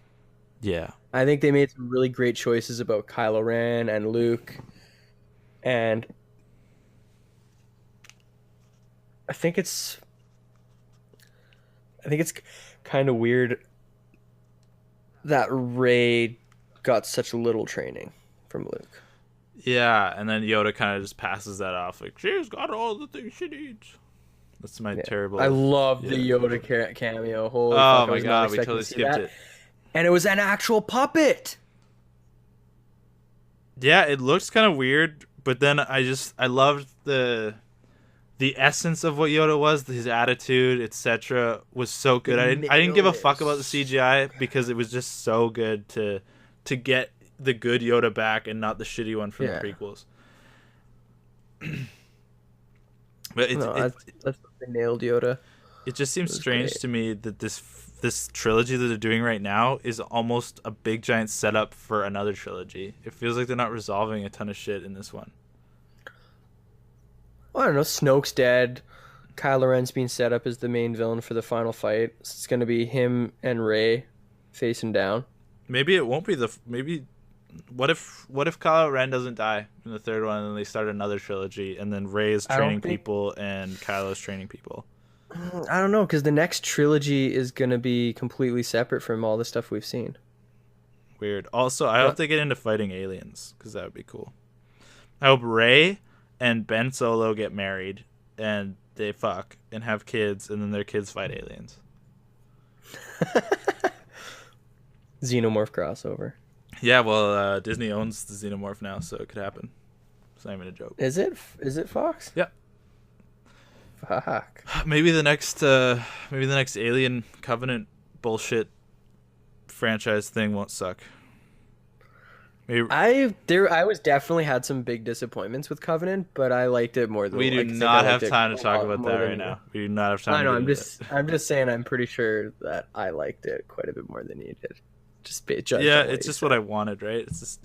Yeah. I think they made some really great choices about Kylo Ren and Luke, and I think it's I think it's kind of weird that Ray got such little training from Luke. Yeah, and then Yoda kind of just passes that off, like she's got all the things she needs. That's my Yeah. terrible. I love yeah. the Yoda cameo. Holy Oh fuck, I my was not god, we expecting totally to see skipped that. it. And it was an actual puppet. Yeah, it looks kind of weird, but then I loved the essence of what Yoda was, his attitude, etc. was so good. I didn't give a fuck about the CGI because it was just so good to get the good Yoda back and not the shitty one from the prequels. But they nailed Yoda. It just seems strange to me that this trilogy that they're doing right now is almost a big giant setup for another trilogy. It feels like they're not resolving a ton of shit in this one. Well, I don't know. Snoke's dead. Kylo Ren's being set up as the main villain for the final fight. It's going to be him and Rey facing down. Maybe it won't be maybe. What if Kylo Ren doesn't die in the third one, and then they start another trilogy, and then Rey is training people and Kylo's training people? I don't know, because the next trilogy is going to be completely separate from all the stuff we've seen. Weird. Also, I hope they get into fighting aliens, because that would be cool. I hope Rey and Ben Solo get married, and they fuck, and have kids, and then their kids fight aliens. Xenomorph crossover. Yeah, well, Disney owns the Xenomorph now, so it could happen. It's not even a joke. Is it Fox? Yeah. Fuck. Maybe the next Alien Covenant bullshit franchise thing won't suck. Maybe... I was definitely had some big disappointments with Covenant, but I liked it more than we do not have time to talk about that right now. We do not have time. I know. I'm just saying. I'm pretty sure that I liked it quite a bit more than you did. Yeah, it's just what I wanted, right? It's just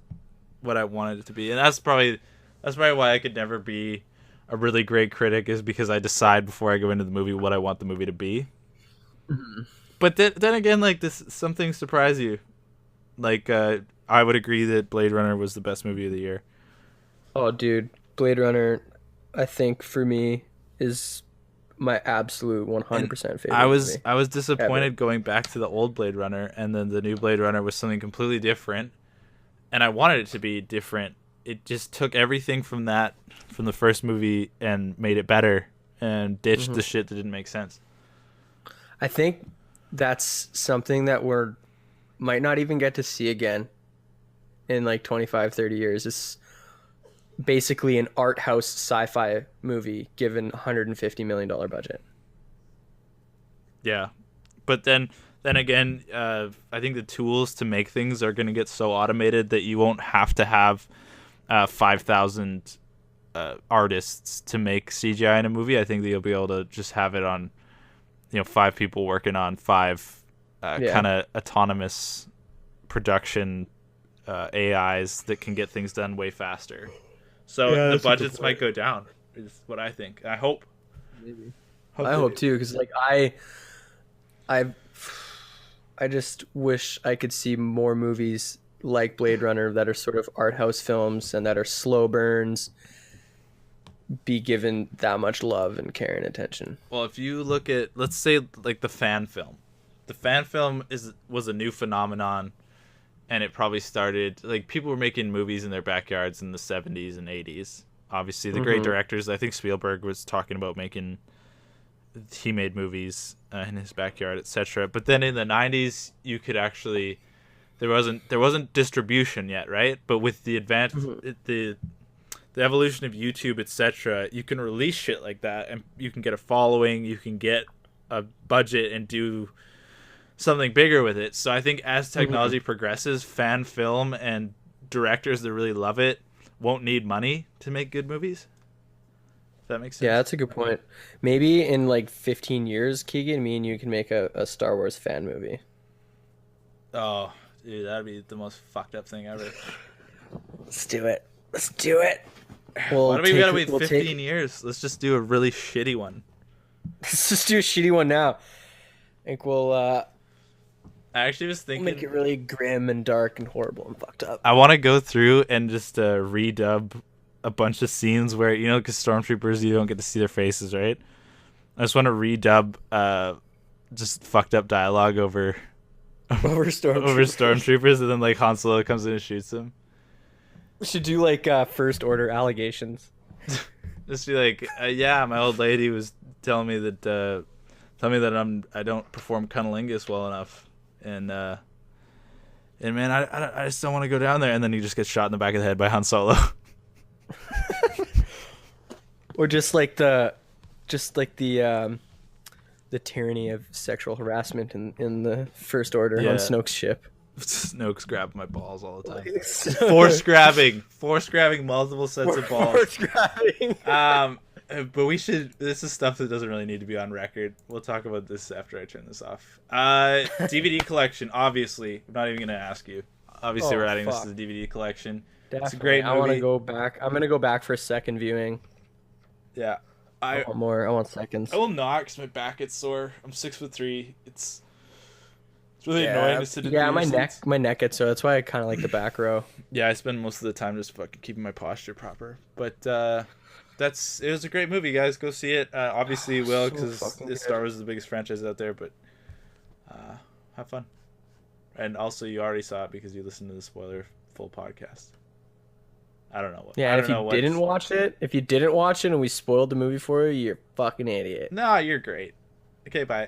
what I wanted it to be, and that's probably why I could never be a really great critic, is because I decide before I go into the movie what I want the movie to be. Mm-hmm. But then again, like some things surprise you. Like I would agree that Blade Runner was the best movie of the year. Oh, dude, Blade Runner, I think for me is my absolute 100% favorite. I was disappointed going back to the old Blade Runner, and then the new Blade Runner was something completely different, and I wanted it to be different. It just took everything from the first movie and made it better, and ditched the shit that didn't make sense. I think that's something that we're might not even get to see again in like 25, 30 years. It's basically an art house sci-fi movie given $150 million budget. Yeah, but then again, I think the tools to make things are going to get so automated that you won't have to have 5,000 artists to make CGI in a movie. I think that you'll be able to just have it on, 5 people working on 5 kind of autonomous production AIs that can get things done way faster. So the budgets might go down, is what I think. I hope. Maybe. I hope too, because like I just wish I could see more movies like Blade Runner that are sort of art house films and that are slow burns be given that much love and care and attention. Well, if you look at, let's say, like the fan film was a new phenomenon. And it probably started, like, people were making movies in their backyards in the 70s and 80s. Obviously, the great directors, I think Spielberg was talking about he made movies in his backyard, etc. But then in the 90s, you could actually, there wasn't distribution yet, right? But with the the evolution of YouTube, etc., you can release shit like that, and you can get a following, you can get a budget and do something bigger with it. So I think as technology progresses, fan film and directors that really love it won't need money to make good movies. Does that make sense? Yeah, that's a good point. Maybe in like 15 years, Keegan, me and you can make a Star Wars fan movie. Oh, dude, that'd be the most fucked up thing ever. Let's do it. Why do we gotta wait 15 years? Let's just do a really shitty one. Let's just do a shitty one now. I think we'll I actually was thinking, make it really grim and dark and horrible and fucked up. I want to go through and just redub a bunch of scenes where, because stormtroopers, you don't get to see their faces, right? I just want to redub just fucked up dialogue over Over stormtroopers. over stormtroopers, and then like Han Solo comes in and shoots him. We should do like first order allegations. Just be like, yeah, my old lady was telling me that I don't perform cunnilingus well enough, and man, I just don't want to go down there. And then he just gets shot in the back of the head by Han Solo. Or just like the tyranny of sexual harassment in the First Order on Snoke's ship. Snoke's grabbing my balls all the time. Force grabbing multiple sets of balls. Force grabbing. But we should. This is stuff that doesn't really need to be on record. We'll talk about this after I turn this off. DVD collection. Obviously, I'm not even gonna ask you. Obviously, we're adding this to the DVD collection. Definitely. It's a great movie. I want to go back. I'm gonna go back for a second viewing. Yeah. I want more. I want seconds. I will not because my back gets sore. I'm 6'3". It's really annoying to sit in. Yeah, my neck gets sore. That's why I kind of like the back row. Yeah, I spend most of the time just fucking keeping my posture proper. But it was a great movie, guys. Go see it. Obviously, you will because Star Wars is the biggest franchise out there. But have fun. And also, you already saw it because you listened to the spoiler full podcast. I don't know what. Yeah, and if you didn't watch it and we spoiled the movie for you, you're a fucking idiot. No, you're great. Okay, bye.